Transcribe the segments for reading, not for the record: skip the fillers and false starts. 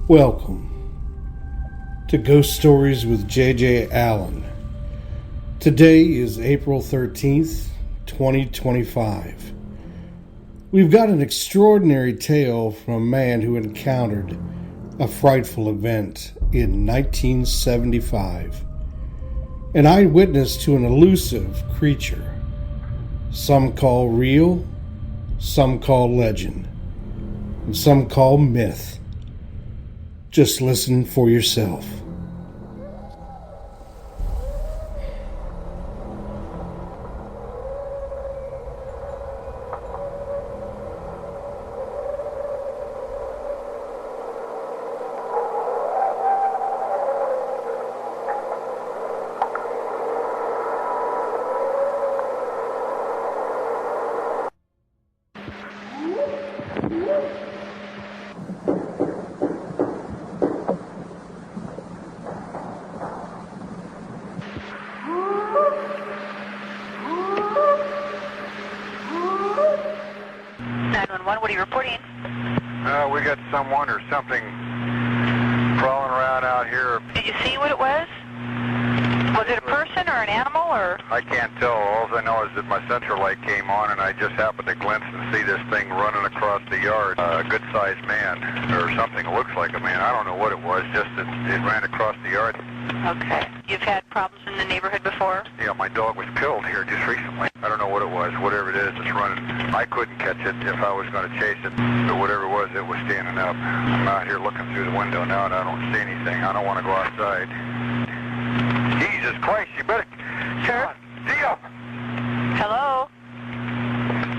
Welcome to Ghost Stories with J.J. Allen. Today is April 13th, 2025. We've got an extraordinary tale from a man who encountered a frightful event in 1975. An eyewitness to an elusive creature. Some call real, some call legend, and some call myth. Just listen for yourself. What are you reporting? We got someone or something crawling around out here. Did you see what it was? Was it a person or an animal or? I can't tell. All I know is that my central light came on and I just happened to glimpse and see this thing running across the yard. A good-sized man or something. Looks like a man. I don't know what it was. Just that it ran across the yard. Okay. You've had problems in the neighborhood before? Yeah, my dog was killed here just recently. I don't know what it was. Whatever it is, it's running. I couldn't catch it if I was going to chase it. But whatever it was standing up. I'm out here looking through the window now and I don't see anything. I don't want to go outside. Jesus Christ, you better... Sure. See ya! Hello?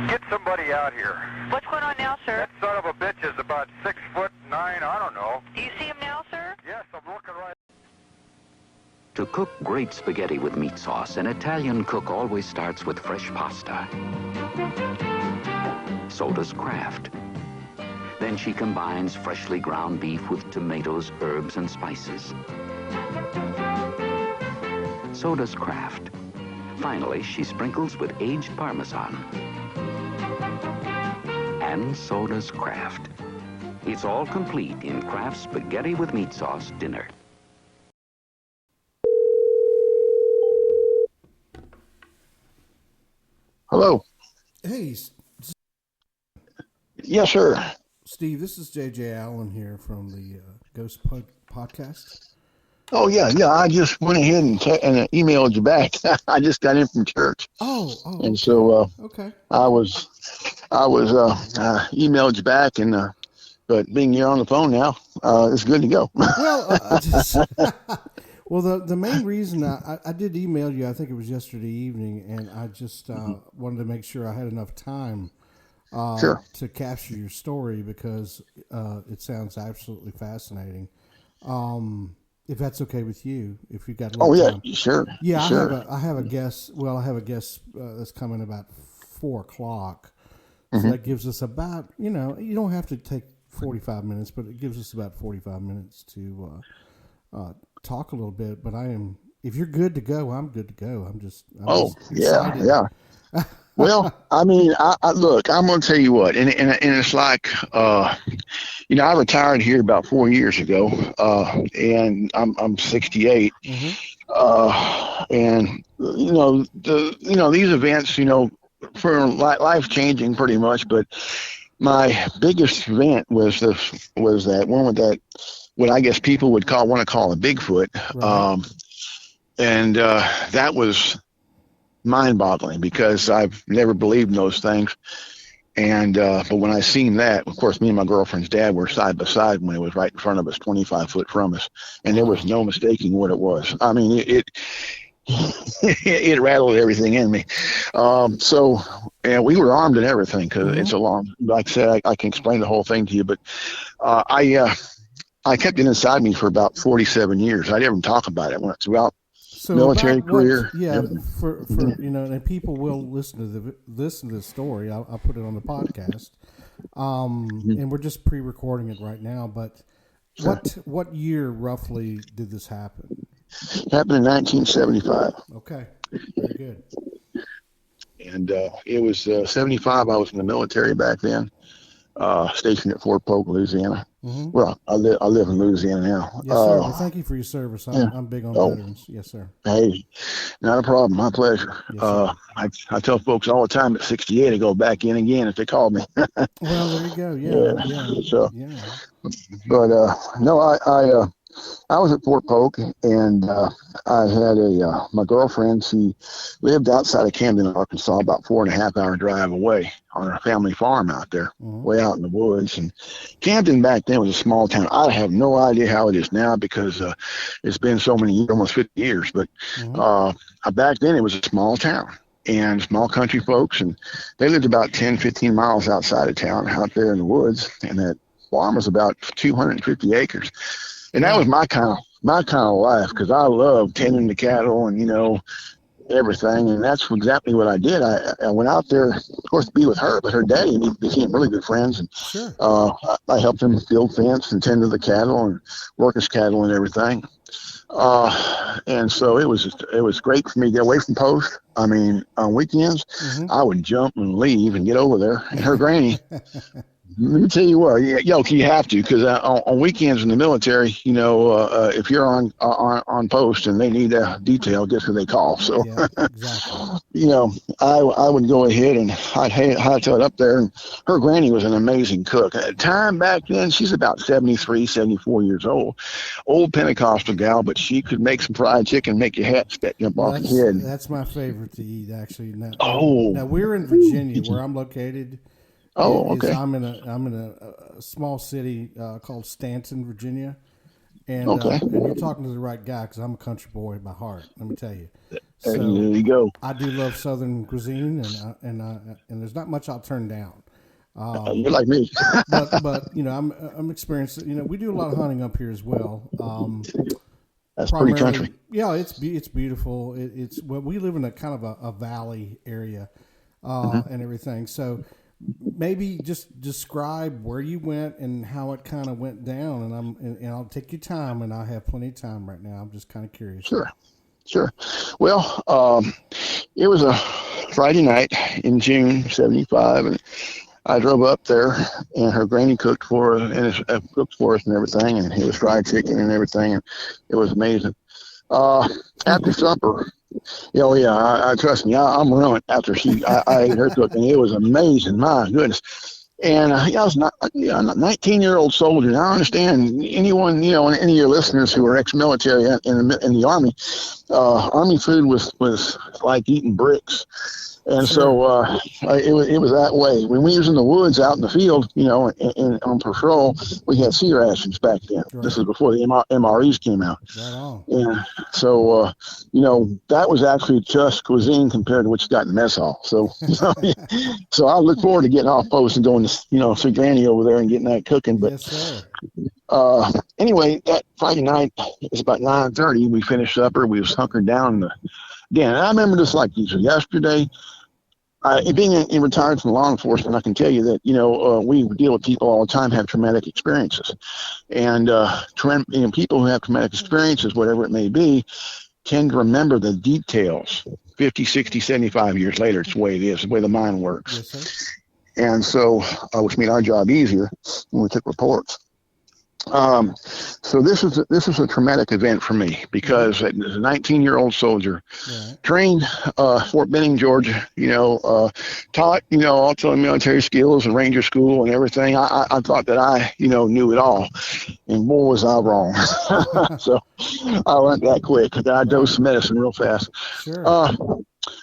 Get somebody out here. What's going on now, sir? That son of a bitch is about 6'9", I don't know. Do you see him now, sir? Yes, I'm looking right... To cook great spaghetti with meat sauce, an Italian cook always starts with fresh pasta. So does Kraft. Then she combines freshly ground beef with tomatoes, herbs, and spices. So does Kraft. Finally, she sprinkles with aged Parmesan. And so does Kraft. It's all complete in Kraft's spaghetti with meat sauce dinner. Hello. Hey, Yes, sir. Steve, this is J.J. Allen here from the Ghost Podcast. Oh, yeah. I just went ahead and emailed you back. I just got in from church. Oh. And so Okay. I was emailed you back, but being you're on the phone now, it's good to go. Well, the main reason I did email you, I think it was yesterday evening, and I just wanted to make sure I had enough time Sure. to capture your story because it sounds absolutely fascinating. If that's okay with you, if you've got a little time. Sure. Yeah, sure. I have a guest. Well, I have a guest that's coming about 4:00. So that gives us about, you don't have to take 45 minutes, but it gives us about 45 minutes to talk a little bit. But if you're good to go, I'm good to go. I'm just excited. Yeah. Well, I mean, I look, I'm going to tell you what, and it's like, I retired here about 4 years ago, and I'm 68. And these events, for life changing pretty much, but my biggest event was that one with that, what I guess people want to call a Bigfoot. Right. And that was mind-boggling because I've never believed in those things. And but when I seen that, of course, me and my girlfriend's dad were side by side when it was right in front of us, 25 foot from us, and there was no mistaking what it was. I mean, it rattled everything in me. So we were armed and everything because it's a long. Like I said, I can explain the whole thing to you, but I kept it inside me for about 47 years. I didn't talk about it throughout. So military career. For and people will listen to this story. I'll put it on the podcast. And we're just pre-recording it right now. But what year roughly did this happen? It happened in 1975. Okay, very good. And it was 75. I was in the military back then. stationed at Fort Polk, Louisiana. Mm-hmm. Well, I live in Louisiana now. Yes, sir. Well, thank you for your service. Yeah. I'm big on Oh, veterans. Yes, sir. hey, not a problem. My pleasure. Yes, sir. I tell folks all the time at 68 to go back in again if they call me. Well, there you go. Yeah. Yeah. So, Yeah. but no, I was at Fort Polk, and I had my girlfriend. She lived outside of Camden, Arkansas, about 4.5 hour drive away on a family farm out there, Mm-hmm. way out in the woods. And Camden back then was a small town. I have no idea how it is now because it's been so many years, almost 50 years. But back then it was a small town and small country folks, and they lived about 10, 15 miles outside of town, out there in the woods. And that farm was about 250 acres. And that was my kind of life, because I love tending the cattle and everything. And that's exactly what I did. I went out there, of course, to be with her, but her daddy and me became really good friends. And Sure. I helped him build fence and tend to the cattle and work his cattle and everything. And so it was great for me to get away from post. I mean, on weekends, I would jump and leave and get over there. And her granny. Let me tell you what, you have to, because on weekends in the military, if you're on post and they need a detail, guess who they call? So, Yeah, exactly. I would go ahead and I'd hightail it up there. And her granny was an amazing cook. At the time back then, she's about 73, 74 years old Pentecostal gal, but she could make some fried chicken, make your hat jump off your head. That's my favorite to eat, actually. Now we're in Virginia, where I'm located. Oh, okay. I'm in a small city called Stanton, Virginia, and okay. And you're talking to the right guy, because I'm a country boy by heart. Let me tell you. So there you go. I do love Southern cuisine, and there's not much I'll turn down. You're like me. but I'm experienced. We do a lot of hunting up here as well. That's pretty country. Yeah, it's beautiful. We live in a kind of a valley area, and everything. So maybe just describe where you went and how it kind of went down, and I'll take your time, and I have plenty of time right now. I'm just kind of curious. Sure. Well, it was a Friday night in June '75, and I drove up there, and her granny cooked for us, and everything, and it was fried chicken and everything, and it was amazing. After supper, I trust me, I'm ruined after I ate her cooking. It was amazing, my goodness. And I was not a 19-year-old soldier. And I understand anyone, any of your listeners who are ex-military in the Army, Army food was like eating bricks. And so it was that way. When we was in the woods out in the field, and on patrol, we had sea rations back then. Right. This is before the MREs came out. Right on. And so, that was actually just cuisine compared to what you got in the mess hall. So, so I look forward to getting off post and going to see Granny over there and getting that cooking. But yes, sir. Anyway, that Friday night, it was about 9:30. We finished supper. We was hunkered down again. And I remember this like yesterday. Being retired from law enforcement, I can tell you that, we deal with people all the time who have traumatic experiences. And people who have traumatic experiences, whatever it may be, tend to remember the details 50, 60, 75 years later. It's the way it is, the way the mind works. Yes, sir. And so, which made our job easier when we took reports. So this was a traumatic event for me, because as a 19-year-old soldier, trained Fort Benning, Georgia, taught all the military skills and Ranger School and everything. I thought that I knew it all, and boy was I wrong. So I learned that quick. I dosed medicine real fast. Sure.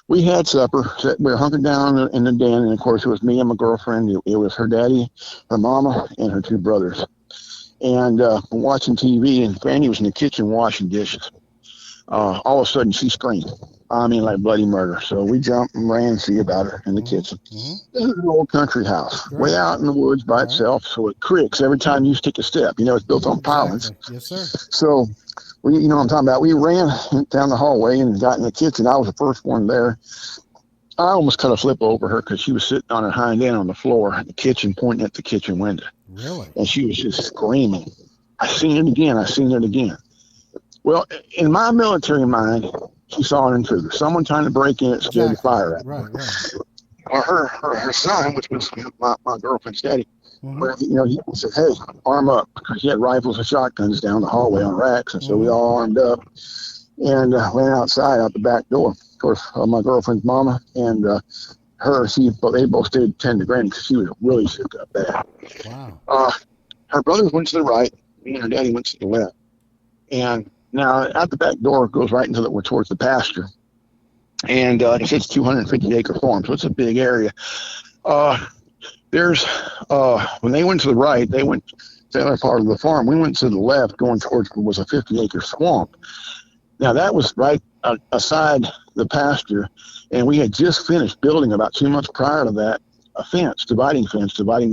We had supper. We were hunkered down in the den, and of course it was me and my girlfriend. It was her daddy, her mama, and her two brothers. And watching TV, and Granny was in the kitchen washing dishes. All of a sudden, she screamed. I mean, like bloody murder. So we jumped and ran to see about her in the kitchen. Mm-hmm. This is an old country house, way out in the woods by itself. So it creaks every time you take a step. It's built on pilings. Yes, sir. So we, what I'm talking about. We ran down the hallway and got in the kitchen. I was the first one there. I almost cut a flip over her because she was sitting on her hind end on the floor in the kitchen, pointing at the kitchen window. Really? And she was just screaming. I seen it again. Well, in my military mind, she saw an intruder. Someone trying to break in, it scared the fire out. Right. Or her son, which was my girlfriend's daddy, Where, he said, "Hey, arm up," because he had rifles and shotguns down the hallway on racks, and so we all armed up and went outside out the back door. Of course, my girlfriend's mama and her, they both stayed 10 to granny because she was really shook up bad. Wow. Her brothers went to the right, me and her daddy went to the left. And now out the back door goes right towards the pasture. And it's 250 acre farm, so it's a big area. When they went to the right, they went to the other part of the farm. We went to the left, going towards what was a 50-acre swamp. Now that was right aside the pasture, and we had just finished building about 2 months prior to that a dividing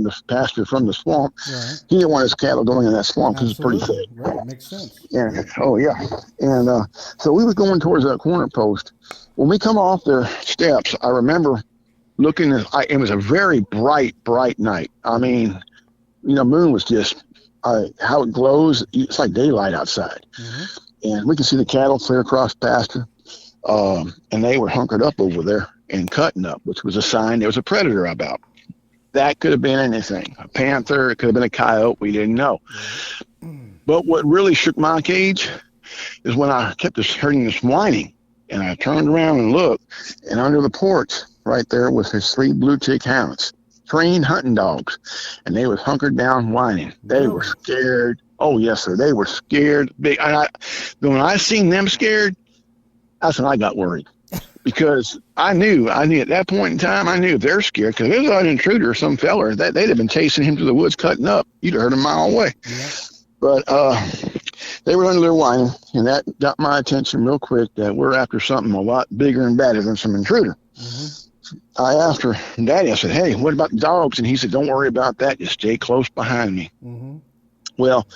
the pasture from the swamp. Right. He didn't want his cattle going in that swamp because it's pretty thick. Right, makes sense. And and so we was going towards that corner post. When we come off their steps, I remember looking it was a very bright night. I mean, moon was just how it glows. It's like daylight outside. And we can see the cattle clear across the pasture. And they were hunkered up over there and cutting up, which was a sign there was a predator about. That could have been anything. A panther, it could have been a coyote, we didn't know. But what really shook my cage is when I kept hearing this whining, and I turned around and looked, and under the porch right there was his 3 blue tick hounds, trained hunting dogs, and they was hunkered down whining. They were scared. Oh, yes, sir. They were scared. When I seen them scared, that's when I got worried. Because I knew at that point in time, I knew they're scared because there was an intruder or some feller that they'd have been chasing him through the woods, cutting up. You'd have heard him a mile away. Yeah. But they were under their whining, and that got my attention real quick that we're after something a lot bigger and badder than some intruder. I asked her, Daddy, I said, "Hey, what about the dogs?" And he said, "Don't worry about that. Just stay close behind me." Well,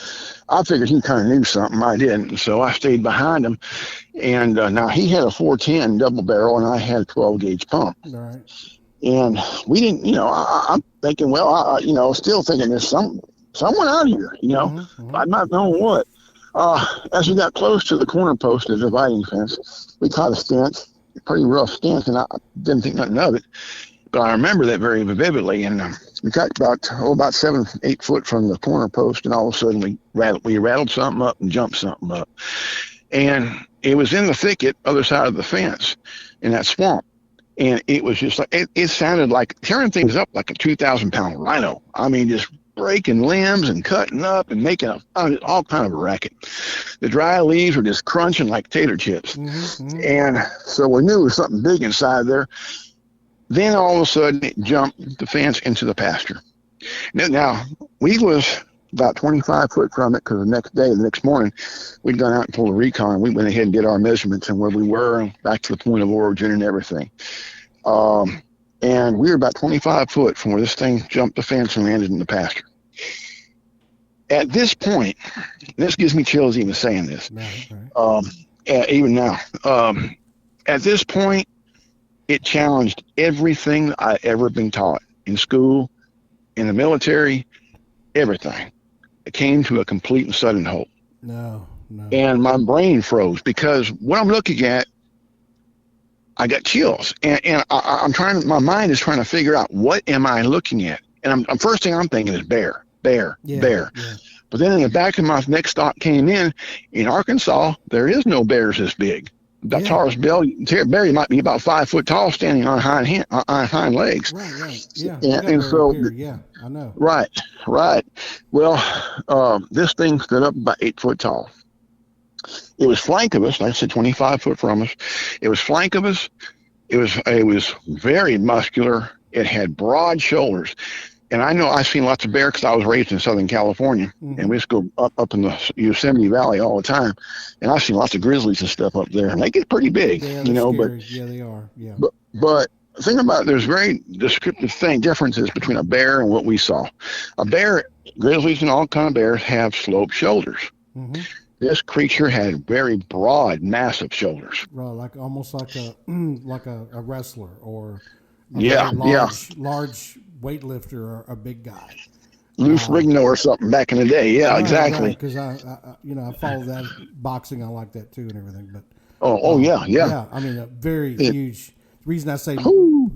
I figured he kind of knew something. I didn't. So I stayed behind him. And now he had a 410 double barrel, and I had a 12-gauge pump. Right. And we didn't, I'm thinking, still thinking there's someone out here, I'm not knowing what. As we got close to the corner post of the dividing fence, we caught a stench, a pretty rough stench, and I didn't think nothing of it. But I remember that very vividly, and we got about 7, 8 foot from the corner post, and all of a sudden we rattled something up and jumped something up. And it was in the thicket, other side of the fence, in that swamp. And it was just like, it sounded like, tearing things up like a 2,000-pound rhino. I mean, just breaking limbs and cutting up and making all kind of a racket. The dry leaves were just crunching like tater chips. And so we knew there was something big inside there. Then all of a sudden it jumped the fence into the pasture. Now we was about 25 foot from it because the next morning, we'd gone out and pulled a recon. We went ahead and did our measurements and where we were and back to the point of origin and everything. And we were about 25 foot from where this thing jumped the fence and landed in the pasture. At this point, this gives me chills even saying this, even now. At this point, it challenged everything I ever been taught in school, in the military, everything. It came to a complete and sudden halt. No. And my brain froze because what I'm looking at, I got chills. And my mind is trying to figure out what am I looking at? And first thing I'm thinking is bear. Yeah. But then in the back of my next thought came in Arkansas, there is no bears this big. The tallest bear might be about 5 foot tall, standing on hind legs. Right. Yeah. And so, I know. Right. Well, this thing stood up about 8 foot tall. It was flank of us, like I said, 25 foot from us. It was flank of us. It was very muscular. It had broad shoulders. And I know I've seen lots of bear because I was raised in Southern California, and we just go up in the Yosemite Valley all the time. And I've seen lots of grizzlies and stuff up there, and they get pretty big, Scary. But yeah, they are. Yeah. But the thing about it, there's very descriptive differences between a bear and what we saw. A bear, grizzlies and all kind of bears have sloped shoulders. This creature had very broad, massive shoulders. Right, almost like a wrestler or large weightlifter or a big guy. Loose Rigno or something back in the day. Yeah, exactly. Because I follow that boxing. I like that too and everything. But yeah. I mean, a very huge. The reason I say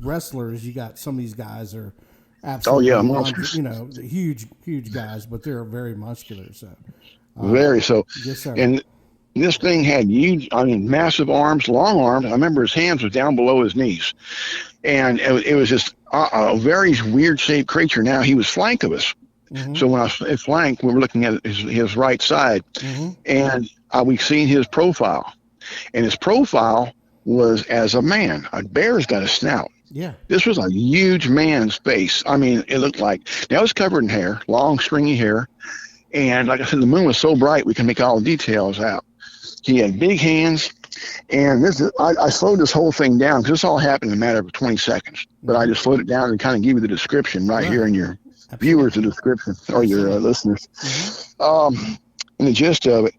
wrestler is you got some of these guys are absolutely, yeah, monsters. huge guys, but they're very muscular. So, Very so. yes, sir. And this thing had massive arms, long arms. I remember his hands was down below his knees, and it was just a very weird shaped creature. Now he was flank of us, so when I was flank, we were looking at his right side, and we seen his profile, and his profile was as a man. A bear's got a snout. Yeah. This was a huge man's face. I mean, it looked like, now it was covered in hair, long, stringy hair. And like I said, the moon was so bright, we can make all the details out. He had big hands. And I slowed this whole thing down because this all happened in a matter of 20 seconds. But I just slowed it down and kind of give you the description right here in your viewers, the description, or your listeners. And the gist of it,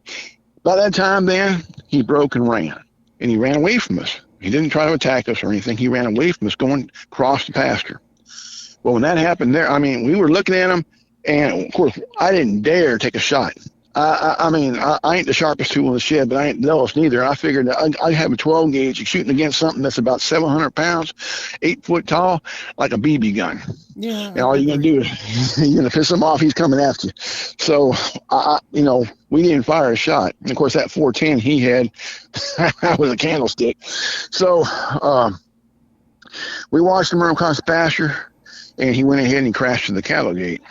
by that time then, he broke and ran. And he ran away from us. He didn't try to attack us or anything. He ran away from us going across the pasture. Well, when that happened there, I mean, we were looking at him, and of course, I didn't dare take a shot. I mean, I ain't the sharpest tool in the shed, but I ain't the dullest neither. I figured that I have a 12 gauge shooting against something that's about 700 pounds, 8 foot tall, like a BB gun. Yeah. And all you're going to do is you're going to piss him off. He's coming after you. So, we didn't fire a shot. And of course, that 410 he had was a candlestick. So, we watched him run across the pasture, and he went ahead and he crashed to the cattle gate.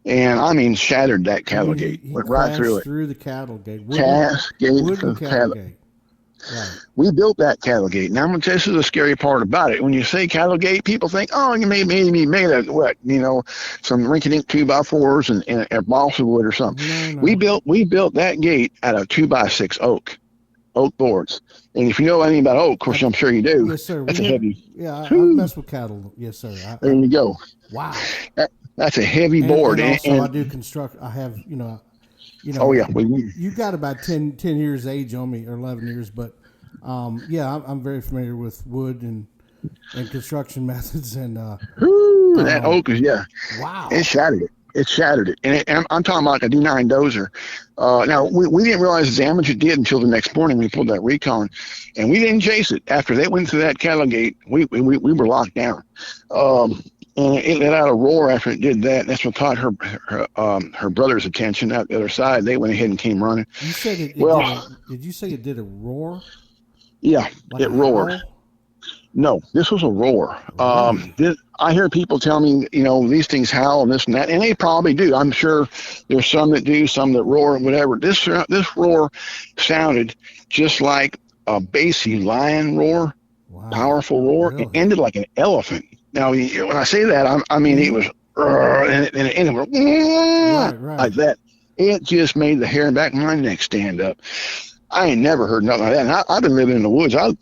And I mean, shattered that cattle gate. Went right through it. Through the cattle gate. Wooden cattle gate. Right. We built that cattle gate. Now, I'm going to tell you, this is the scary part about it. When you say cattle gate, people think, oh, you made of what? Some rinky-dink 2x4s and a balsa wood or something. No. We built that gate out of 2x6 oak boards. And if you know anything about oak, of course, I'm sure you do. Yes, sir. That's a heavy. Yeah, I mess with cattle. Yes, sir. There you go. Wow. That's a heavy board. And also, I do construct. I have, Oh yeah. You got about 10 years age on me, or 11 years, but I'm very familiar with wood and construction methods and. That oak is Wow. It shattered it. And I'm talking about like a D9 dozer. Now we didn't realize the damage it did until the next morning. We pulled that recon, and we didn't chase it. After they went through that cattle gate, we were locked down. And it let out a roar after it did that. That's what caught her brother's attention out the other side. They went ahead and came running. You said it did you say it did a roar? Yeah, like it roared. Howl? No, this was a roar. Really? I hear people tell me, these things howl and this and that, and they probably do. I'm sure there's some that do, some that roar, whatever. This roar sounded just like a bassy lion roar, powerful roar. Really? It ended like an elephant. Now, when I say that, I mean it was, and it ended right. like that. It just made the hair in the back of my neck stand up. I ain't never heard nothing like that. And I've been living in the woods. I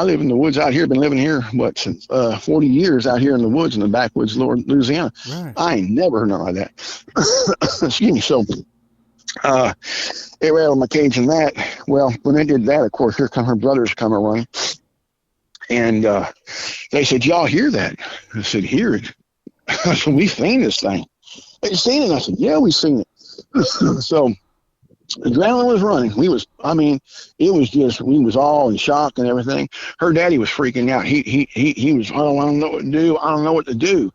live in the woods out here. Been living here, since 40 years out here in the woods, in the backwoods, Louisiana. Right. I ain't never heard nothing like that. Excuse me. So, it rattled my cage in that. Well, when they did that, of course, here come her brothers coming running. And they said, y'all hear that? I said, hear it. I said, we seen this thing. They seen it? I said, yeah, we seen it. So the adrenaline was running. We was all in shock and everything. Her daddy was freaking out. He was, I don't know what to do. I don't know what to do.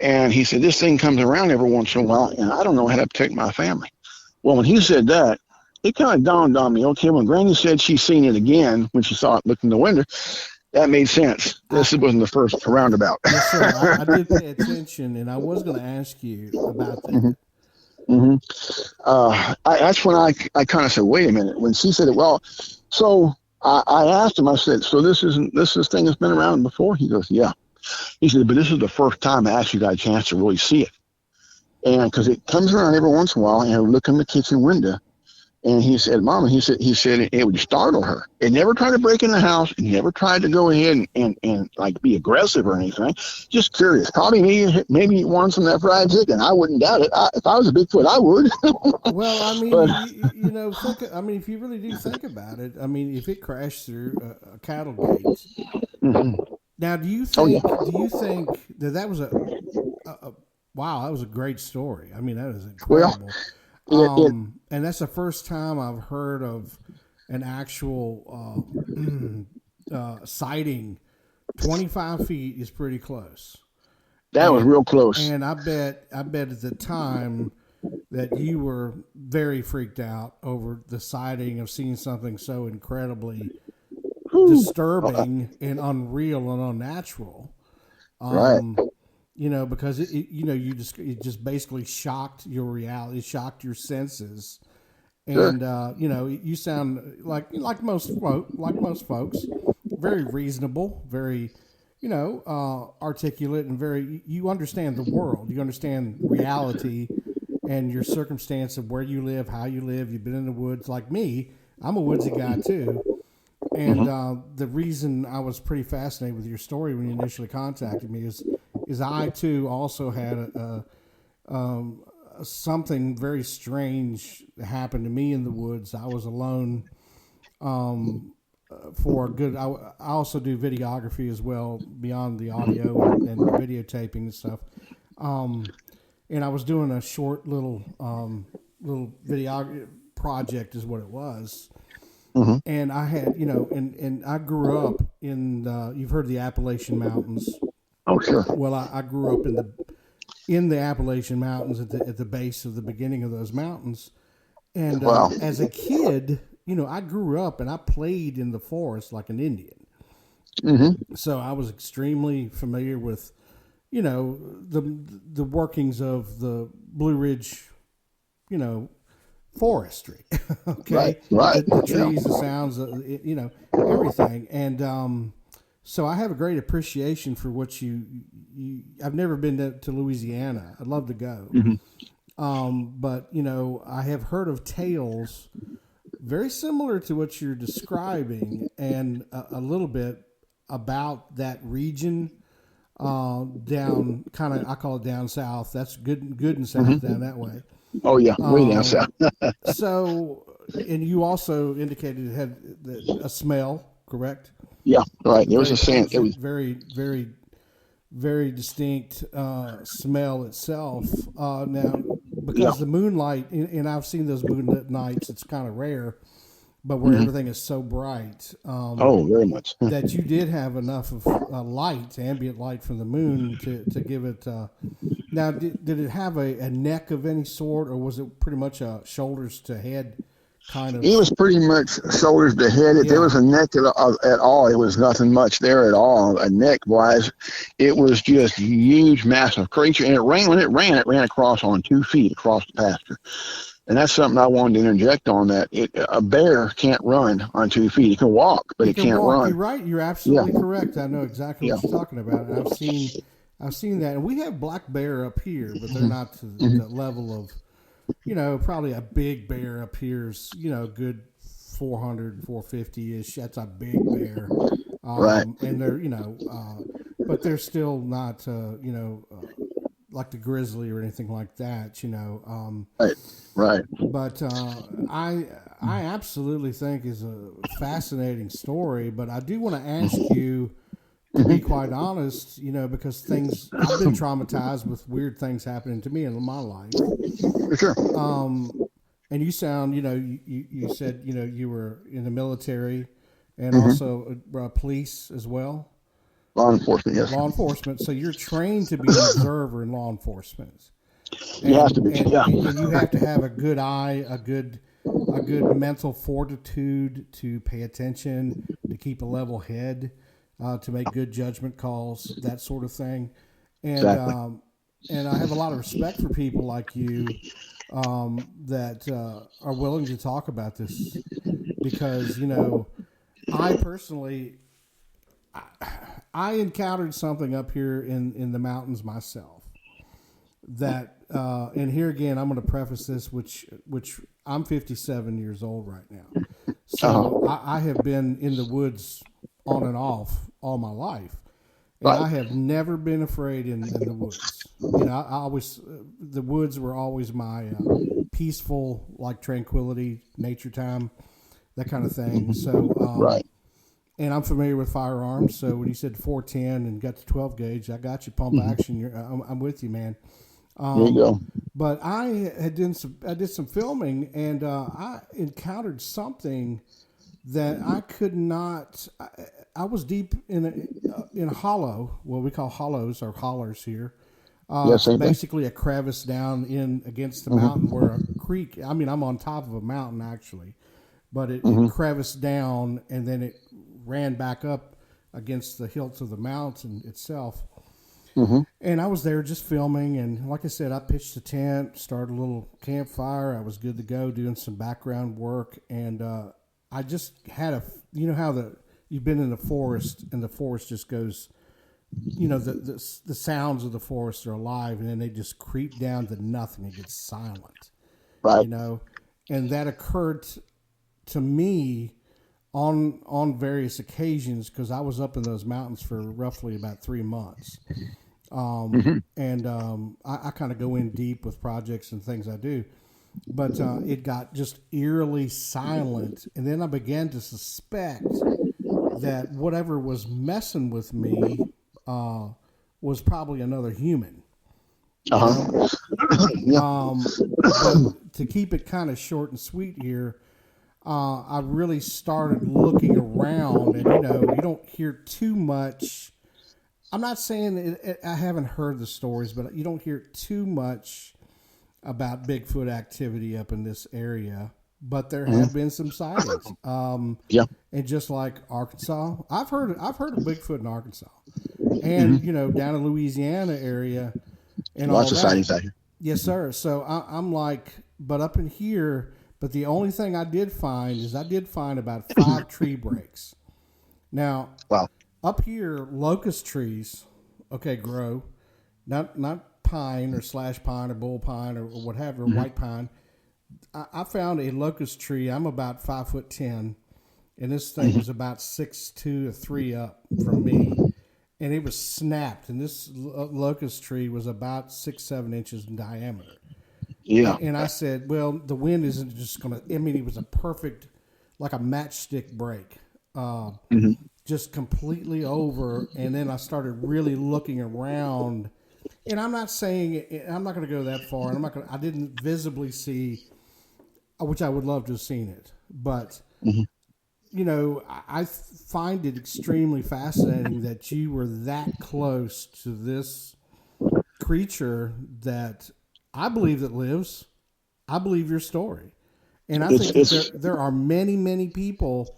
And he said, this thing comes around every once in a while, and I don't know how to protect my family. Well, when he said that, it kind of dawned on me, okay, when Granny said she seen it again, when she saw it look in the window, that made sense. This wasn't the first roundabout. Yes, sir. I did pay attention, and I was going to ask you about that. That's when I kind of said, wait a minute. When she said it, well, so I asked him, I said, so this thing has been around before? He goes, yeah. He said, but this is the first time I actually got a chance to really see it. And because it comes around every once in a while, and I would look in the kitchen window. And he said, Mama, he said it would startle her. It never tried to break in the house. It never tried to go ahead and like be aggressive or anything. Just curious. Probably maybe he wants some of that fried chicken. I wouldn't doubt it. If I was a Bigfoot, I would. Well, I mean, if you really do think about it, I mean, if it crashed through a cattle gate. Now, do you think that was wow, that was a great story. I mean, that was incredible. And that's the first time I've heard of an actual sighting. 25 feet is pretty close. That was real close. And I bet at the time that you were very freaked out over the sighting of seeing something so incredibly disturbing and unreal and unnatural. Right. Because it just basically shocked your reality, shocked your senses, and you sound like most folks, very reasonable, very articulate, and very, you understand the world, you understand reality, and your circumstance of where you live, how you live. You've been in the woods like me. I'm a woodsy guy too. And the reason I was pretty fascinated with your story when you initially contacted me is I too also had something very strange happened to me in the woods. I was alone for a good. I also do videography as well beyond the audio and videotaping and stuff. And I was doing a short little video project is what it was. Mm-hmm. And I had, and I grew up in, you've heard of the Appalachian Mountains. Oh, sure. Well, I grew up in the Appalachian Mountains at the base of the beginning of those mountains. And as a kid, I grew up and I played in the forest like an Indian. Mm-hmm. So I was extremely familiar with, the workings of the Blue Ridge, forestry. Okay. Right. The trees, the sounds, everything. And so I have a great appreciation for what you I've never been to Louisiana. I'd love to go. Mm-hmm. But I have heard of tales very similar to what you're describing, and a little bit about that region down, kind of, I call it down south. That's good and south, mm-hmm. down that way. Oh yeah, way down south. So, and you also indicated it had a smell, correct? Yeah, right. There was a scent. It was very, very, very distinct smell itself. Now, because the moonlight, and I've seen those moonlit nights, it's kind of rare, but where mm-hmm. everything is so bright. Very much. That you did have enough of light, ambient light from the moon to give it. Now, did it have a neck of any sort, or was it pretty much a shoulders to head kind of? It was pretty much shoulders to head. If there was a neck at all, it was nothing much there at all. Neck-wise, it was just a huge, massive creature. And when it ran across on 2 feet across the pasture. And that's something I wanted to interject on, that a bear can't run on 2 feet. It can walk, but it can't run. You're right. You're absolutely correct. I know exactly what you're talking about. And I've seen that. And we have black bear up here, but they're not to the level of, probably a big bear up here is, good 400, 450-ish. That's a big bear. Right. And they're, but they're still not, like the grizzly or anything like that, Right. But I absolutely think is a fascinating story. But I do want to ask you, to be quite honest, because I've been traumatized with weird things happening to me in my life. For sure. And you sound, you said, you were in the military and mm-hmm. also police as well. Law enforcement, yes. Law enforcement. So you're trained to be an observer in law enforcement. You have to be, and you have to have a good eye, a good mental fortitude to pay attention, to keep a level head, to make good judgment calls, that sort of thing. And exactly. And I have a lot of respect for people like you that are willing to talk about this, because I personally. I encountered something up here in the mountains myself that, and here again, I'm going to preface this, which I'm 57 years old right now. So I have been in the woods on and off all my life. And I have never been afraid in the woods. I always, the woods were always my peaceful, like tranquility, nature time, that kind of thing. So, right. And I'm familiar with firearms, so when you said 410 and got to 12 gauge, I got you, pump action. I'm with you, man. There you go. But I did some filming, and I encountered something that I could not. I was deep in a hollow, what we call hollows or hollers here. It's basically a crevice down in against the mountain where a creek. I mean, I'm on top of a mountain actually, but it creviced down and then it ran back up against the hills of the mountain itself. And I was there just filming, and like I said, I pitched a tent, started a little campfire. I was good to go, doing some background work, and I just had you know how you've been in the forest, and the forest just goes, you know, the sounds of the forest are alive, and then they just creep down to nothing. It gets silent, right? You know, and that occurred to me on various occasions because I was up in those mountains for roughly about 3 months. And I kind of go in deep with projects and things I do, but it got just eerily silent. And then I began to suspect that whatever was messing with me was probably another human. But to keep it kind of short and sweet here, I really started looking around, and you know, you don't hear too much. I'm not saying I haven't heard the stories, but you don't hear too much about Bigfoot activity up in this area. But there have been some sightings. And just like Arkansas, I've heard of Bigfoot in Arkansas, and you know, down in Louisiana area, and lots all of that. sightings out here. Yes, sir. So I'm like, but up in here. But the only thing I did find about 5 tree breaks. Now, up here, locust trees, grow, not pine or slash pine or bull pine or whatever, white pine. I found a locust tree. I'm about 5'10", and this thing was about 6'2" or 3 up from me, and it was snapped. And this locust tree was about 6-7 inches in diameter. Yeah. And I said, well, the wind isn't just going to, I mean, it was a perfect, like a matchstick break, just completely over. And then I started really looking around, and I'm not saying, I'm not going to go that far. And I didn't visibly see, which I would love to have seen it. But, you know, I find it extremely fascinating that you were that close to this creature that I believe that lives. I believe your story. And I think that there are many, many people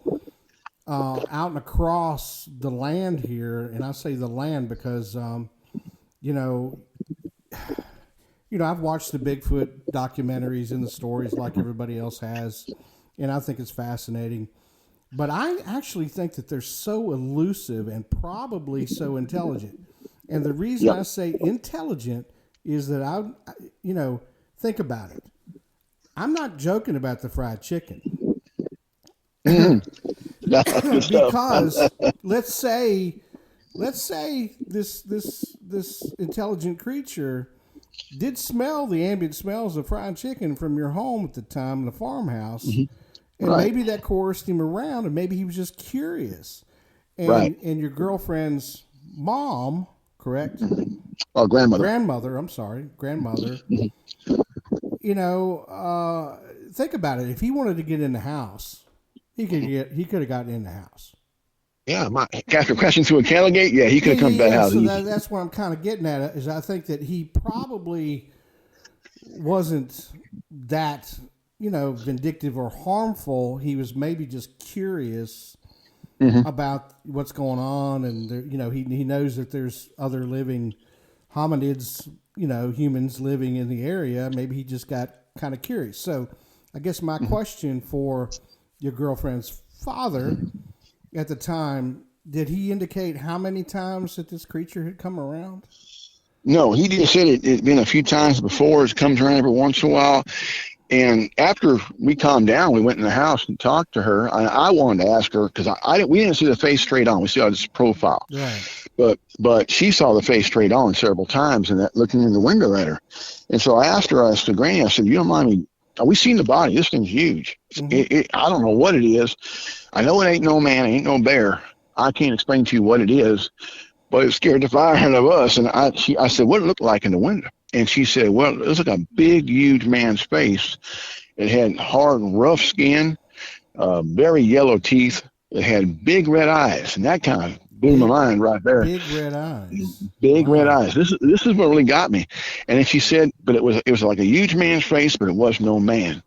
out and across the land here. And I say the land because, you know, I've watched the Bigfoot documentaries and the stories like everybody else has. And I think it's fascinating. But I actually think that they're so elusive and probably so intelligent. And the reason I say intelligent is that think about it. I'm not joking about the fried chicken. Because let's say this intelligent creature did smell the ambient smells of fried chicken from your home at the time in the farmhouse. And maybe that coerced him around, and maybe he was just curious. And your girlfriend's mom, correct? Oh, grandmother. Grandmother. You know, think about it. If he wanted to get in the house, he could have gotten in the house. Yeah, after crashing through a cattle gate, he could have come to that house. So that's what I'm kind of getting at. Is I think that he probably wasn't that, vindictive or harmful. He was maybe just curious about what's going on, and he knows that there's other living hominids, humans living in the area. Maybe he just got kind of curious. So I guess my question for your girlfriend's father at the time, did he indicate how many times that this creature had come around? No, he just said it'd been a few times before. It comes around every once in a while. And after we calmed down, we went in the house and talked to her. I wanted to ask her because we didn't see the face straight on. We saw his profile, right? But she saw the face straight on several times, and that looking in the window at her. And so I asked her, Granny, I said, "You don't mind me? We seen the body. This thing's huge. I don't know what it is. I know it ain't no man, it ain't no bear. I can't explain to you what it is, but it scared the fire out of us." And I said, "What did it look like in the window?" And she said, "Well, it was like a big, huge man's face. It had hard, rough skin, very yellow teeth. It had big red eyes, and that kind of blew my mind right there. Big red eyes. Big red Wow. eyes. This is what really got me. And then she said, but it was like a huge man's face, but it was no man.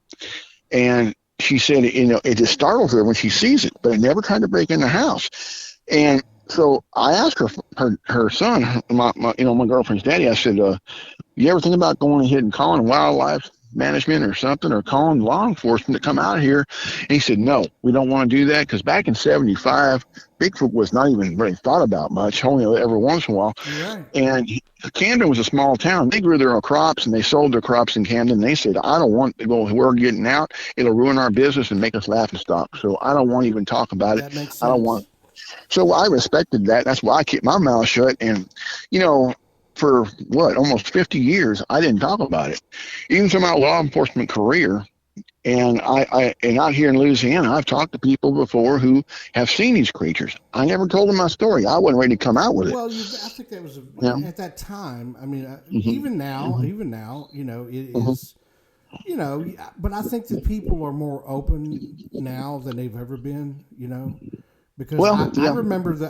And she said, it just startles her when she sees it, but it never tried to break in the house. And so I asked her son, my girlfriend's daddy. I said, you ever think about going ahead and calling wildlife management or something, or calling law enforcement to come out here? And he said, no, we don't want to do that, because back in '75, Bigfoot was not even really thought about much, only every once in a while. Right. And Camden was a small town. They grew their own crops, and they sold their crops in Camden. They said, I don't want to go, we're getting out. It'll ruin our business and make us laughing stock. So I don't want to even talk about That it. makes sense. I don't want. So I respected that. That's why I kept my mouth shut. And, for almost 50 years, I didn't talk about it. Even through my law enforcement career, and and out here in Louisiana, I've talked to people before who have seen these creatures. I never told them my story. I wasn't ready to come out with it. Well, I think that was at that time. I mean, Mm-hmm. even now, it is. But I think that people are more open now than they've ever been. Because I remember the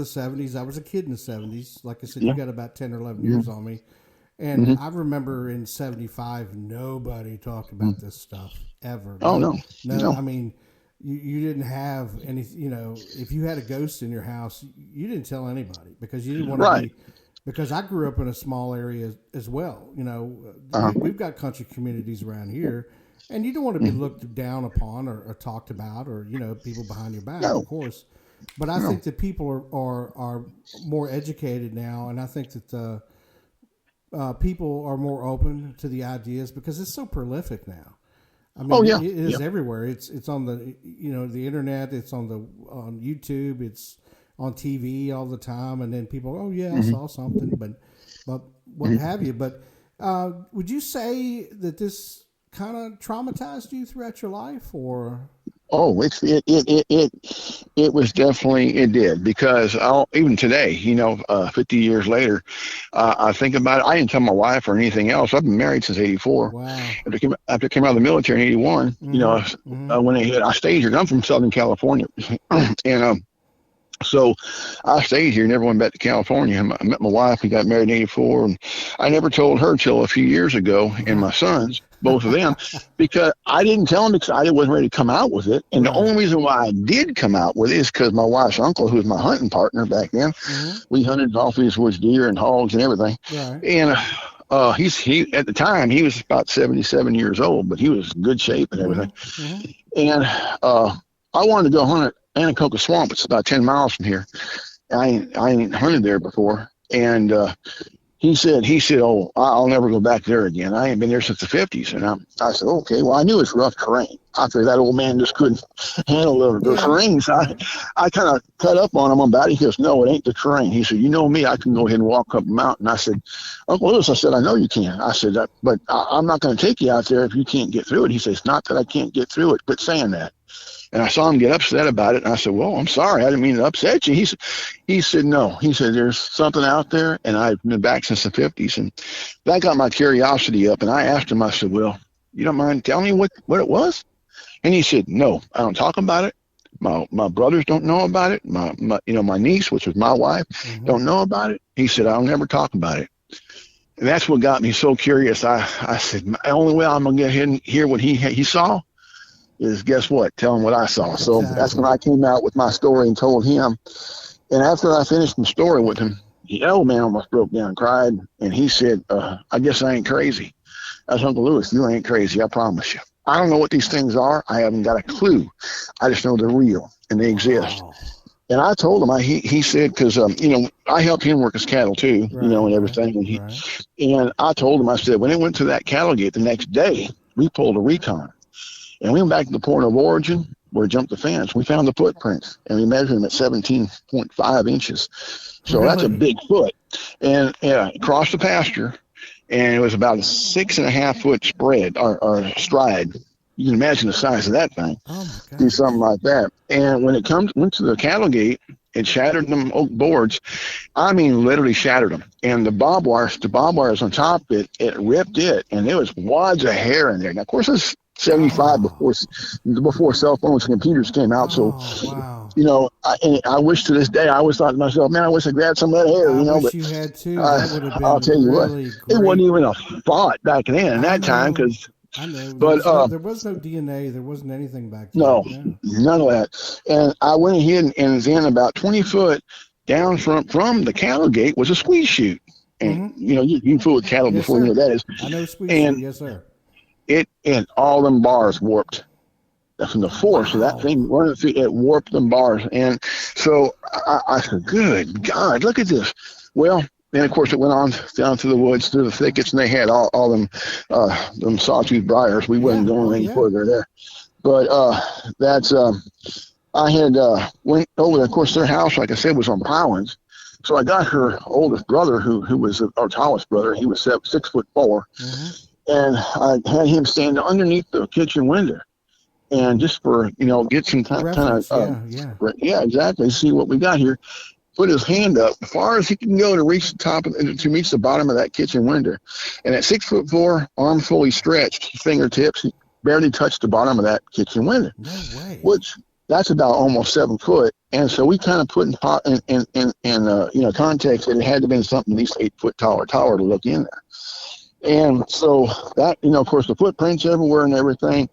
'70s. I was a kid in the '70s. Like I said, you got about 10 or 11 years on me. And I remember in '75, nobody talked about this stuff ever. Oh, no. I mean, you didn't have any. If you had a ghost in your house, you didn't tell anybody, because you didn't want to be. Because I grew up in a small area as well. We've got country communities around here. And you don't want to be looked down upon or talked about, or people behind your back, of course. But I think that people are more educated now, and I think that people are more open to the ideas, because it's so prolific now. I mean, it is everywhere. It's on the the internet. It's on YouTube. It's on TV all the time, and then people, I saw something, but what have you? But would you say that this kind of traumatized you throughout your life, or? Oh, it was definitely, it did, because even today, 50 years later, I think about it. I didn't tell my wife or anything else. I've been married since '84. Wow. After I came out of the military in '81, when I stayed here. I'm from Southern California, and so I stayed here, never went back to California. I met my wife. We got married in '84, and I never told her till a few years ago, and my sons, both of them, because I didn't tell them, because I wasn't ready to come out with it. And the only reason why I did come out with it is because my wife's uncle, who was my hunting partner back then, we hunted off these woods, deer and hogs and everything. Right. And he at the time, he was about 77 years old, but he was in good shape and everything. And I wanted to go hunt at Anacoca Swamp. It's about 10 miles from here. I ain't hunted there before. And he said, oh, I'll never go back there again. I ain't been there since the '50s. And I said, okay, well, I knew it's rough terrain. I figured that old man just couldn't handle the terrain. So I kind of cut up on him about it. He goes, no, it ain't the terrain. He said, you know me, I can go ahead and walk up a mountain. I said, Uncle Lewis, I said, I know you can. I said, but I'm not going to take you out there if you can't get through it. He says, it's not that I can't get through it. Quit saying that. And I saw him get upset about it. And I said, well, I'm sorry. I didn't mean to upset you. He said, no. He said, there's something out there. And I've been back since the '50s. And that got my curiosity up. And I asked him, I said, well, you don't mind telling me what it was? And he said, no, I don't talk about it. My brothers don't know about it. My niece, which was my wife, don't know about it. He said, I'll never talk about it. And that's what got me so curious. I said, the only way I'm going to get ahead and hear what he saw is, guess what? Tell him what I saw. So that's when I came out with my story and told him. And after I finished the story with him, the old man almost broke down and cried. And he said, I guess I ain't crazy. I said, Uncle Lewis, you ain't crazy. I promise you. I don't know what these things are. I haven't got a clue. I just know they're real and they exist. Wow. And I told him, he said, because, I helped him work his cattle too, and everything. And I told him, I said, when it went to that cattle gate the next day, we pulled a recon. And we went back to the point of origin where it jumped the fence. We found the footprints, and we measured them at 17.5 inches. So that's a big foot. And across the pasture, and it was about a 6.5 foot spread or stride. You can imagine the size of that thing. Oh my God. Do something like that. And when it went to the cattle gate, it shattered them oak boards. I mean, literally shattered them. And the barbed wires on top of it, it ripped it, and there was wads of hair in there. Now, of course, '75 before cell phones and computers came out. So, wow. I wish to this day, I always thought to myself, man, I wish I grabbed some of that hair, I wish but you had too. That would have I'll been tell you what, really it wasn't great. even a thought back then in that time because. I know. But There was no DNA. There wasn't anything back then. no, none of that. And I went ahead and then about 20 foot down from the cattle gate was a squeeze chute. And you can fool with cattle before you know what that is. I know squeeze and chute, yes, sir. And all them bars warped. From the force of that thing running through, it warped them bars. And so I said, good God, look at this. Well, then of course it went on down through the woods, through the thickets, and they had all them sawtooth briars. We wasn't going any further there. But I had went over there. Of course, their house, like I said, was on pilings. So I got her oldest brother, who was our tallest brother. He was 6'4", and I had him stand underneath the kitchen window. And just for, get some kind of, exactly, see what we got here. Put his hand up as far as he can go to reach the top to reach the bottom of that kitchen window. And at 6'4", arms fully stretched, fingertips, he barely touched the bottom of that kitchen window. No way. Which that's about almost 7 foot. And so we kind of put in context that it had to have been something at least 8 foot taller to look in there. And so that, of course, the footprints everywhere and everything.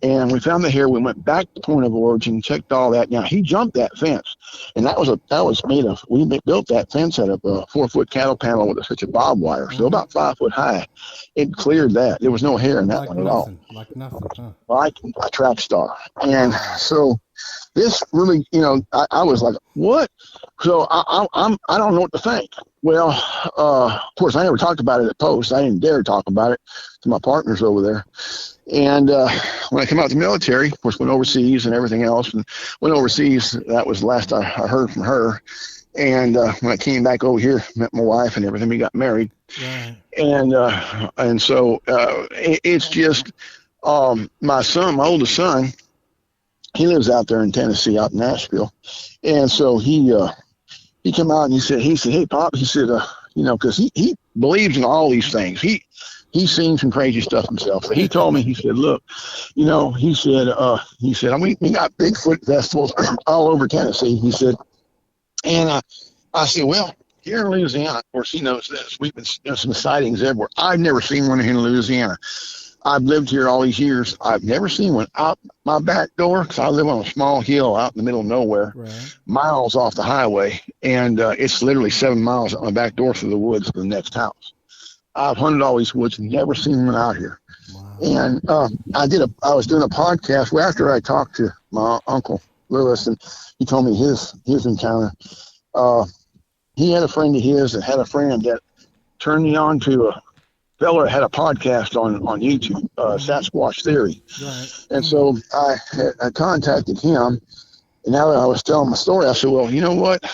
And we found the hair. We went back to point of origin, checked all that. Now he jumped that fence, and that was made of. We built that fence out of a 4-foot cattle panel with such a barbed wire, so about 5 foot high. It cleared that. There was no hair in that one at all. Like nothing, huh? Like a track star. And so this really, I was like, what? So I don't know what to think. Well, of course, I never talked about it at Post. I didn't dare talk about it to my partners over there. And when I came out of the military, of course, went overseas and everything else. And went overseas, that was the last I heard from her. And when I came back over here, met my wife and everything, we got married. Right. And so it's just my oldest son, he lives out there in Tennessee, out in Nashville. And so he came out and he said, hey, Pop, he said, because he believes in all these things. He's seen some crazy stuff himself. So he told me, he said, look, he said, we got Bigfoot festivals all over Tennessee. He said, and I said, well, here in Louisiana, of course, he knows this. We've been some sightings everywhere. I've never seen one here in Louisiana. I've lived here all these years. I've never seen one out my back door because I live on a small hill out in the middle of nowhere, miles off the highway. And it's literally 7 miles out my back door through the woods to the next house. I've hunted all these woods and never seen one out here. Wow. And I was doing a podcast after I talked to my uncle Lewis, and he told me his encounter. He had a friend of his that had a friend that turned me on to a fella that had a podcast on YouTube, Sasquatch Theory. Right. And so I contacted him, and now that I was telling my story, I said, well, you know what?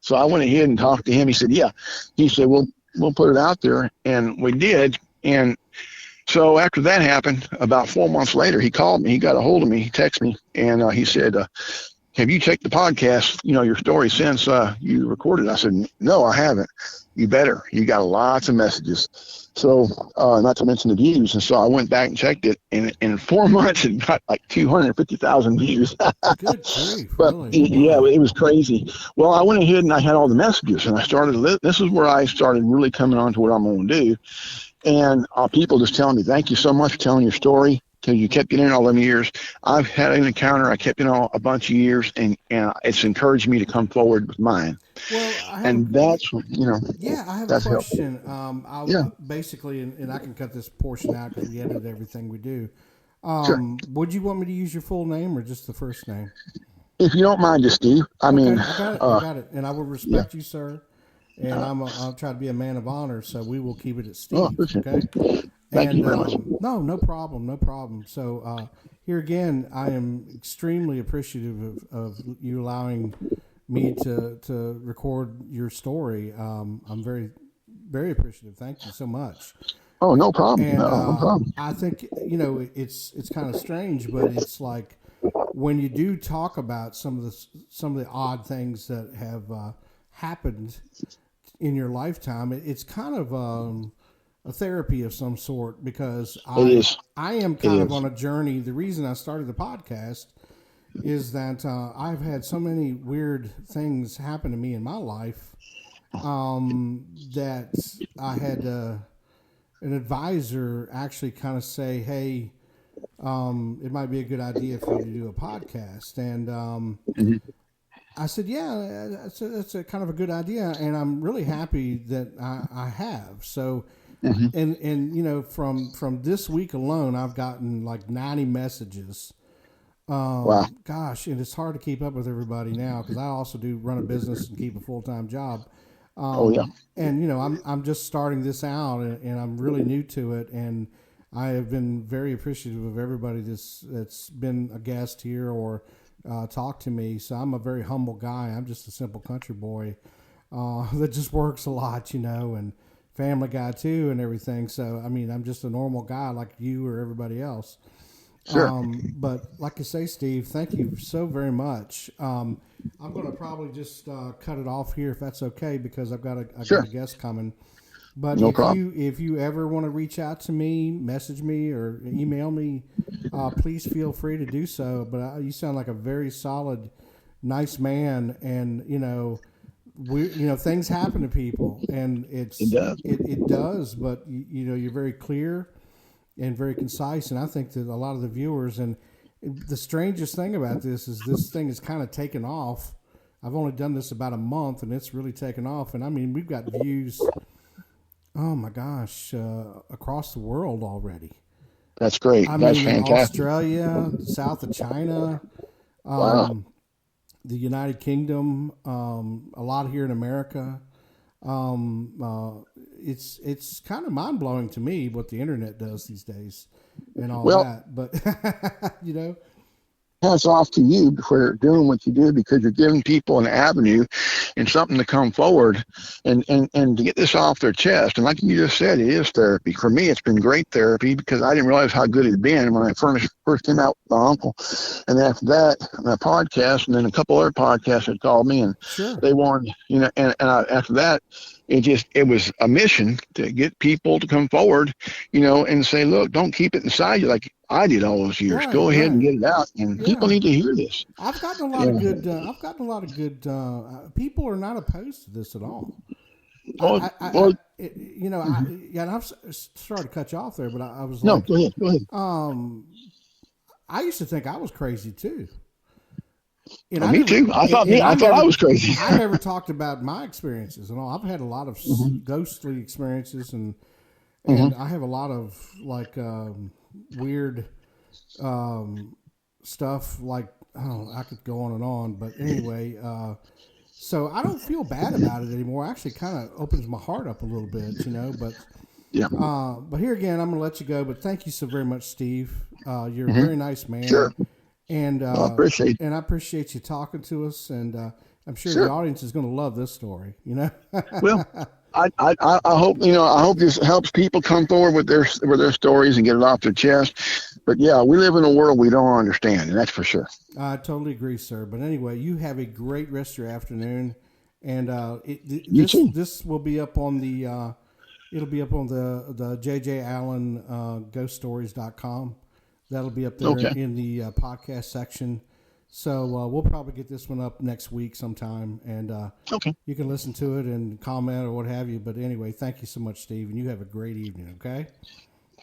So I went ahead and talked to him. He said, yeah. He said, well, we'll put it out there. And we did. And so after that happened, about 4 months later, he called me. He got a hold of me. He texted me, and he said, have you checked the podcast, your story since you recorded? I said, no, I haven't. You better. You got lots of messages. So, not to mention the views. And so I went back and checked it, and in 4 months, it got like 250,000 views. Good grief, but really? Yeah, it was crazy. Well, I went ahead and I had all the messages, and I started, this is where I started really coming on to what I'm going to do. And people just telling me, thank you so much for telling your story, because you kept getting in all them years. I've had an encounter. I kept in a bunch of years, and it's encouraged me to come forward with mine. Well, that's, Yeah, I have a question. Basically, and I can cut this portion out because we edit everything we do. Sure. Would you want me to use your full name or just the first name? If you don't mind, just Steve. I got it. And I will respect you, sir. And I'll try to be a man of honor, so we will keep it at Steve. Okay. Thank you very much. No problem. So here again, I am extremely appreciative of you allowing me to record your story. I'm very, very appreciative. Thank you so much. Oh, no problem. And, no problem. I think it's kind of strange, but it's like when you do talk about some of the odd things that have happened in your lifetime, it's kind of a therapy of some sort, because I am kind of on a journey. The reason I started the podcast is that I've had so many weird things happen to me in my life that I had an advisor actually kind of say, hey, it might be a good idea for you to do a podcast. And I said, yeah, that's a kind of a good idea. And I'm really happy that I have. So, and you know, from this week alone, I've gotten like 90 messages. Wow. Gosh, and it's hard to keep up with everybody now, because I also do run a business and keep a full-time job. And you know, I'm just starting this out, and I'm really new to it, and I have been very appreciative of everybody that's been a guest here or talked to me. So I'm a very humble guy. I'm just a simple country boy that just works a lot, you know, and family guy too, and everything. So I mean, I'm just a normal guy like you or everybody else. Sure. But like I say, Steve, thank you so very much. I'm going to probably just cut it off here if that's okay, because I've got a guest coming. But if you ever want to reach out to me, message me or email me, please feel free to do so. But you sound like a very solid, nice man, and you know, things happen to people, and it does. But you know, you're very clear and very concise, and I think that a lot of the viewers, and the strangest thing about this is this thing is kind of taken off. I've only done this about a month, and it's really taken off. And I mean, we've got views, oh my gosh, across the world already. That's great. That's fantastic. Australia, south of China, wow. The United Kingdom, a lot here in America. It's kind of mind blowing to me what the internet does these days and all that. But you know, hats off to you for doing what you do, because you're giving people an avenue and something to come forward and to get this off their chest. And like you just said, it is therapy. For me, it's been great therapy, because I didn't realize how good it had been when I first came out with my uncle. And after that, my podcast, and then a couple other podcasts had called me, and they wanted, you know, and after that, it was a mission to get people to come forward, you know, and say, look, don't keep it inside you like I did all those years. Go ahead and get it out, and people need to hear this. I've gotten a lot of good. I've gotten a lot of good. People are not opposed to this at all. You know, and I'm sorry to cut you off there, but I was like, go ahead. I used to think I was crazy too. Me too. I thought I was crazy. I never talked about my experiences and all. I've had a lot of ghostly experiences, and I have a lot of like weird stuff. Like, I could go on and on, but anyway, so I don't feel bad about it anymore. Actually, kind of opens my heart up a little bit, you know. But but here again, I'm gonna let you go. But thank you so very much, Steve. You're a very nice man. Sure. And I appreciate you talking to us, and I'm sure the audience is going to love this story. You know. Well, I hope this helps people come forward with their stories and get it off their chest. But yeah, we live in a world we don't understand, and that's for sure. I totally agree, sir. But anyway, you have a great rest of your afternoon, and this will be up on the it'll be up on the JJ Allen ghoststories.com. That'll be up there in the podcast section. So we'll probably get this one up next week sometime, and you can listen to it and comment or what have you. But anyway, thank you so much, Steve, and you have a great evening, okay?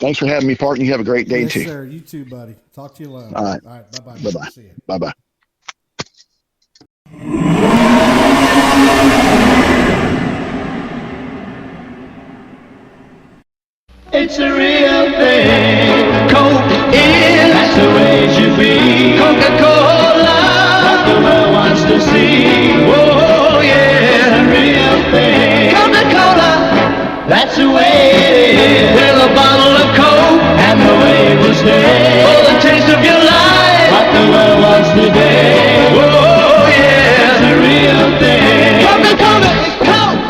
Thanks for having me, partner. You have a great day, too. Yes, sir. You too, buddy. Talk to you later. All right. Bye-bye. Bye-bye. See you. Bye-bye. It's a real thing. Coke is, that's the way it should be. Coca-Cola, what the world wants to see. Oh yeah, it's a real thing. Coca-Cola, that's the way it is. With a bottle of Coke, and the way it will stay. For the taste of your life, what the world wants today. Oh yeah, it's a real thing. Coca-Cola, Coke.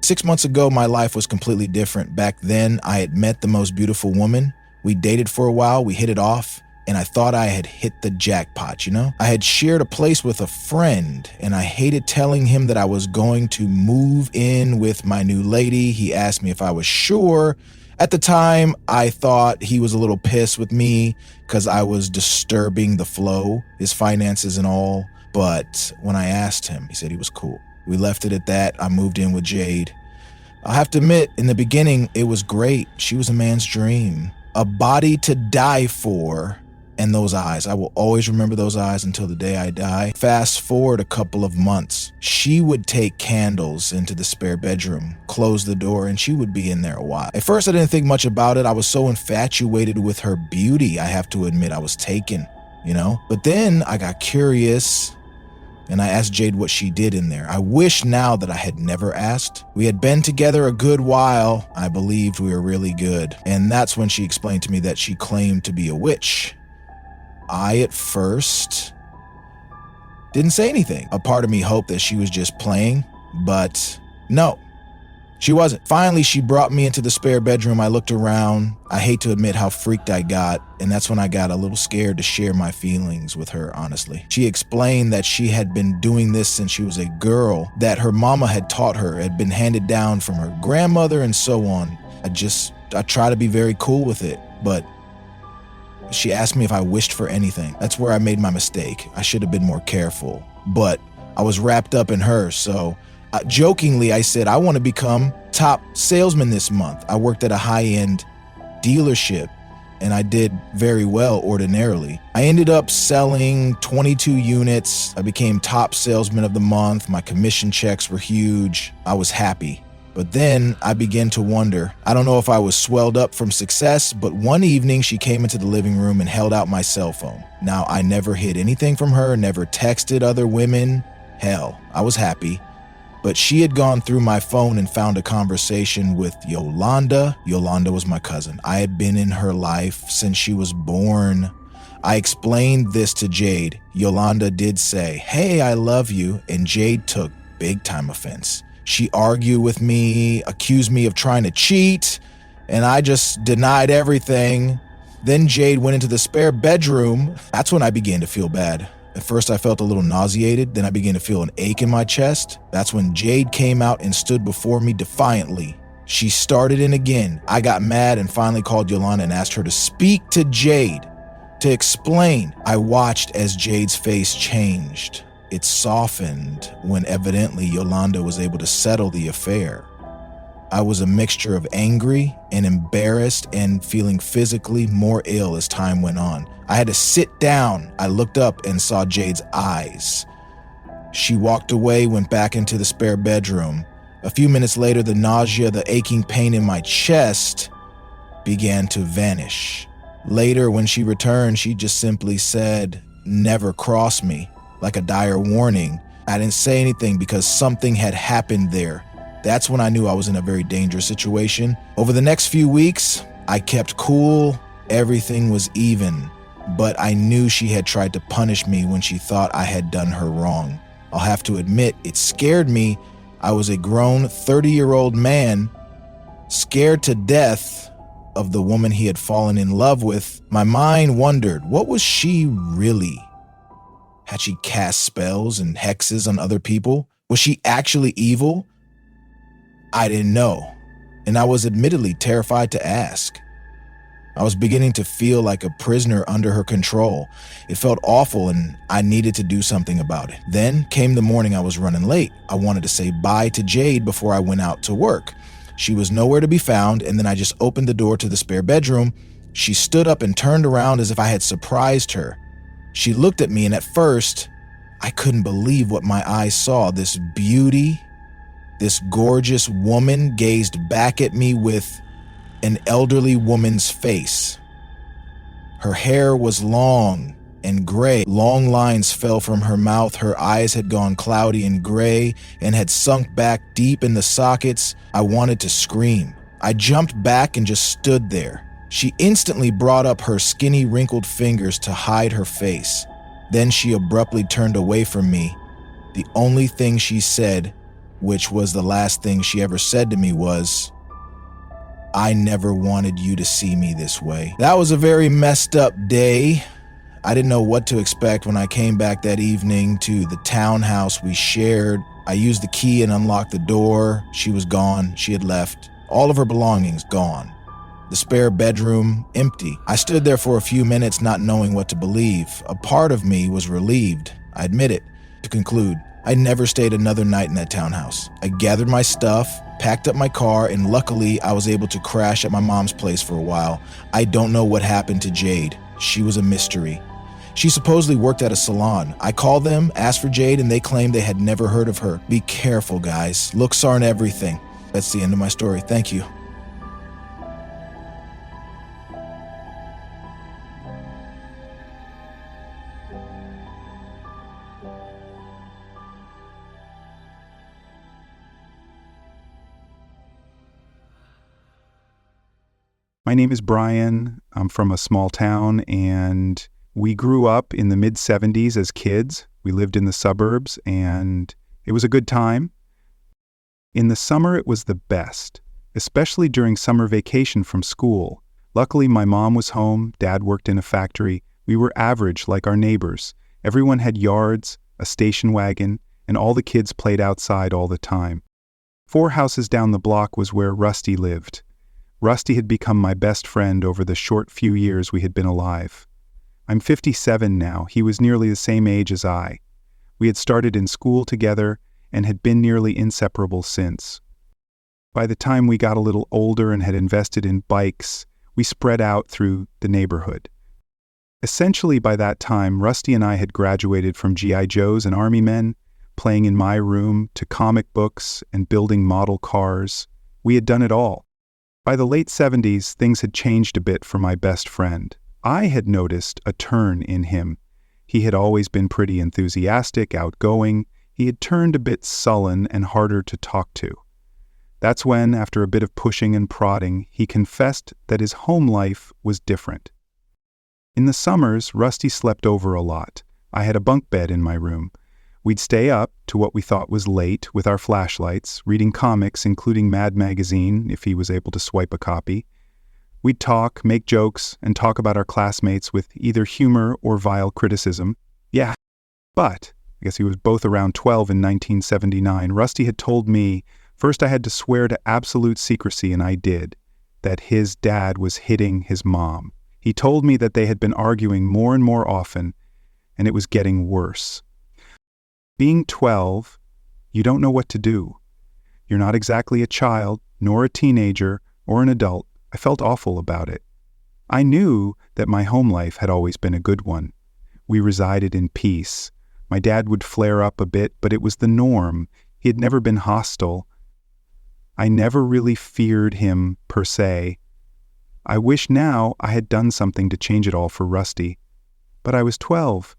6 months ago, my life was completely different. Back then, I had met the most beautiful woman. We dated for a while, we hit it off, and I thought I had hit the jackpot, you know? I had shared a place with a friend, and I hated telling him that I was going to move in with my new lady. He asked me if I was sure. At the time, I thought he was a little pissed with me because I was disturbing the flow, his finances and all. But when I asked him, he said he was cool. We left it at that. I moved in with Jade. I'll have to admit, in the beginning, it was great. She was a man's dream. A body to die for. And those eyes. I will always remember those eyes until the day I die. Fast forward a couple of months. She would take candles into the spare bedroom, close the door, and she would be in there a while. At first, I didn't think much about it. I was so infatuated with her beauty, I have to admit I was taken, you know? But then I got curious, and I asked Jade what she did in there. I wish now that I had never asked. We had been together a good while. I believed we were really good. And that's when she explained to me that she claimed to be a witch. I, at first, didn't say anything. A part of me hoped that she was just playing, but no, she wasn't. Finally, she brought me into the spare bedroom. I looked around. I hate to admit how freaked I got, and that's when I got a little scared to share my feelings with her, honestly. She explained that she had been doing this since she was a girl, that her mama had taught her, had been handed down from her grandmother, and so on. I try to be very cool with it, but she asked me if I wished for anything. That's where I made my mistake. I should have been more careful, but I was wrapped up in her. So jokingly, I said, I want to become top salesman this month. I worked at a high-end dealership and I did very well ordinarily. I ended up selling 22 units. I became top salesman of the month. My commission checks were huge. I was happy. But then I began to wonder. I don't know if I was swelled up from success, but one evening she came into the living room and held out my cell phone. Now, I never hid anything from her, never texted other women. Hell, I was happy. But she had gone through my phone and found a conversation with Yolanda. Yolanda was my cousin. I had been in her life since she was born. I explained this to Jade. Yolanda did say, "Hey, I love you," and Jade took big time offense. She argued with me, accused me of trying to cheat, and I just denied everything. Then Jade went into the spare bedroom. That's when I began to feel bad. At first I felt a little nauseated, then I began to feel an ache in my chest. That's when Jade came out and stood before me defiantly. She started in again. I got mad and finally called Yolanda and asked her to speak to Jade, to explain. I watched as Jade's face changed. It softened when evidently Yolanda was able to settle the affair. I was a mixture of angry and embarrassed and feeling physically more ill as time went on. I had to sit down. I looked up and saw Jade's eyes. She walked away, went back into the spare bedroom. A few minutes later, the nausea, the aching pain in my chest began to vanish. Later, when she returned, she just simply said, "Never cross me," like a dire warning. I didn't say anything because something had happened there. That's when I knew I was in a very dangerous situation. Over the next few weeks, I kept cool. Everything was even. But I knew she had tried to punish me when she thought I had done her wrong. I'll have to admit, it scared me. I was a grown 30-year-old man, scared to death of the woman he had fallen in love with. My mind wondered, what was she really? Had she cast spells and hexes on other people? Was she actually evil? I didn't know, and I was admittedly terrified to ask. I was beginning to feel like a prisoner under her control. It felt awful, and I needed to do something about it. Then came the morning I was running late. I wanted to say bye to Jade before I went out to work. She was nowhere to be found, and then I just opened the door to the spare bedroom. She stood up and turned around as if I had surprised her. She looked at me, and at first, I couldn't believe what my eyes saw. This beauty, this gorgeous woman gazed back at me with an elderly woman's face. Her hair was long and gray. Long lines fell from her mouth. Her eyes had gone cloudy and gray and had sunk back deep in the sockets. I wanted to scream. I jumped back and just stood there. She instantly brought up her skinny, wrinkled fingers to hide her face. Then she abruptly turned away from me. The only thing she said, which was the last thing she ever said to me, was, "I never wanted you to see me this way." That was a very messed up day. I didn't know what to expect when I came back that evening to the townhouse we shared. I used the key and unlocked the door. She was gone. She had left. All of her belongings gone. The spare bedroom, empty. I stood there for a few minutes not knowing what to believe. A part of me was relieved. I admit it. To conclude, I never stayed another night in that townhouse. I gathered my stuff, packed up my car, and luckily I was able to crash at my mom's place for a while. I don't know what happened to Jade. She was a mystery. She supposedly worked at a salon. I called them, asked for Jade, and they claimed they had never heard of her. Be careful, guys. Looks aren't everything. That's the end of my story. Thank you. My name is Brian. I'm from a small town, and we grew up in the mid-'70s as kids. We lived in the suburbs, and it was a good time. In the summer, it was the best, especially during summer vacation from school. Luckily, my mom was home, Dad worked in a factory. We were average like our neighbors. Everyone had yards, a station wagon, and all the kids played outside all the time. 4 houses down the block was where Rusty lived. Rusty had become my best friend over the short few years we had been alive. I'm 57 now. He was nearly the same age as I. We had started in school together and had been nearly inseparable since. By the time we got a little older and had invested in bikes, we spread out through the neighborhood. Essentially by that time, Rusty and I had graduated from G.I. Joes and Army men, playing in my room, to comic books and building model cars. We had done it all. By the late 70s, things had changed a bit for my best friend. I had noticed a turn in him. He had always been pretty enthusiastic, outgoing. He had turned a bit sullen and harder to talk to. That's when, after a bit of pushing and prodding, he confessed that his home life was different. In the summers, Rusty slept over a lot. I had a bunk bed in my room. We'd stay up to what we thought was late with our flashlights, reading comics, including Mad Magazine, if he was able to swipe a copy. We'd talk, make jokes, and talk about our classmates with either humor or vile criticism. Yeah, but, I guess he was both around 12 in 1979, Rusty had told me, first I had to swear to absolute secrecy, and I did, that his dad was hitting his mom. He told me that they had been arguing more and more often, and it was getting worse. Being 12, you don't know what to do. You're not exactly a child, nor a teenager, or an adult. I felt awful about it. I knew that my home life had always been a good one. We resided in peace. My dad would flare up a bit, but it was the norm. He had never been hostile. I never really feared him, per se. I wish now I had done something to change it all for Rusty. But I was 12.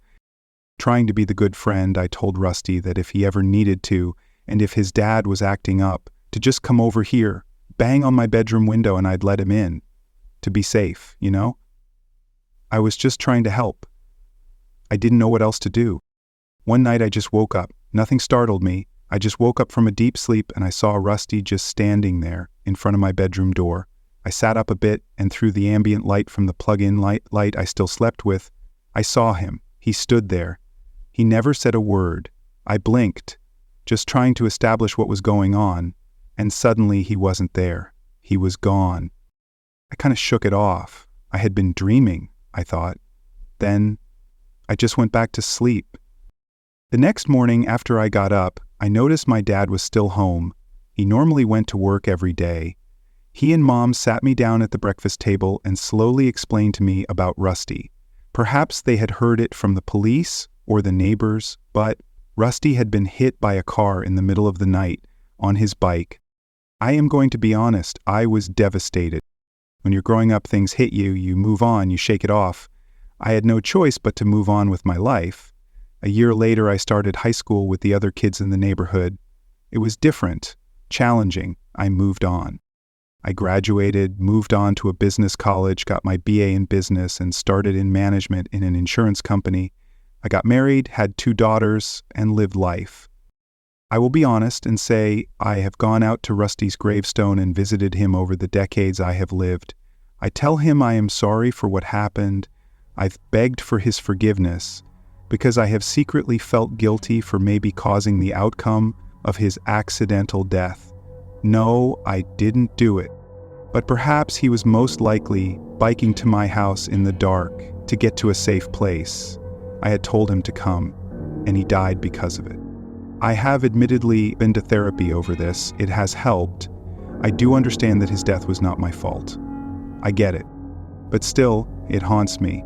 Trying to be the good friend, I told Rusty that if he ever needed to, and if his dad was acting up, to just come over here, bang on my bedroom window, and I'd let him in. To be safe, you know? I was just trying to help. I didn't know what else to do. One night I just woke up. Nothing startled me. I just woke up from a deep sleep and I saw Rusty just standing there in front of my bedroom door. I sat up a bit, and through the ambient light from the plug-in light I still slept with, I saw him. He stood there. He never said a word. I blinked, just trying to establish what was going on, and suddenly he wasn't there. He was gone. I kind of shook it off. I had been dreaming, I thought. Then I just went back to sleep. The next morning after I got up, I noticed my dad was still home. He normally went to work every day. He and Mom sat me down at the breakfast table and slowly explained to me about Rusty. Perhaps they had heard it from the police or the neighbors, but Rusty had been hit by a car in the middle of the night on his bike. I am going to be honest, I was devastated. When you're growing up, things hit you, you move on, you shake it off. I had no choice but to move on with my life. A year later, I started high school with the other kids in the neighborhood. It was different, challenging. I moved on. I graduated, moved on to a business college, got my BA in business, and started in management in an insurance company. I got married, had 2 daughters, and lived life. I will be honest and say I have gone out to Rusty's gravestone and visited him over the decades I have lived. I tell him I am sorry for what happened. I've begged for his forgiveness because I have secretly felt guilty for maybe causing the outcome of his accidental death. No, I didn't do it. But perhaps he was most likely biking to my house in the dark to get to a safe place. I had told him to come, and he died because of it. I have admittedly been to therapy over this. It has helped. I do understand that his death was not my fault. I get it. But still, it haunts me.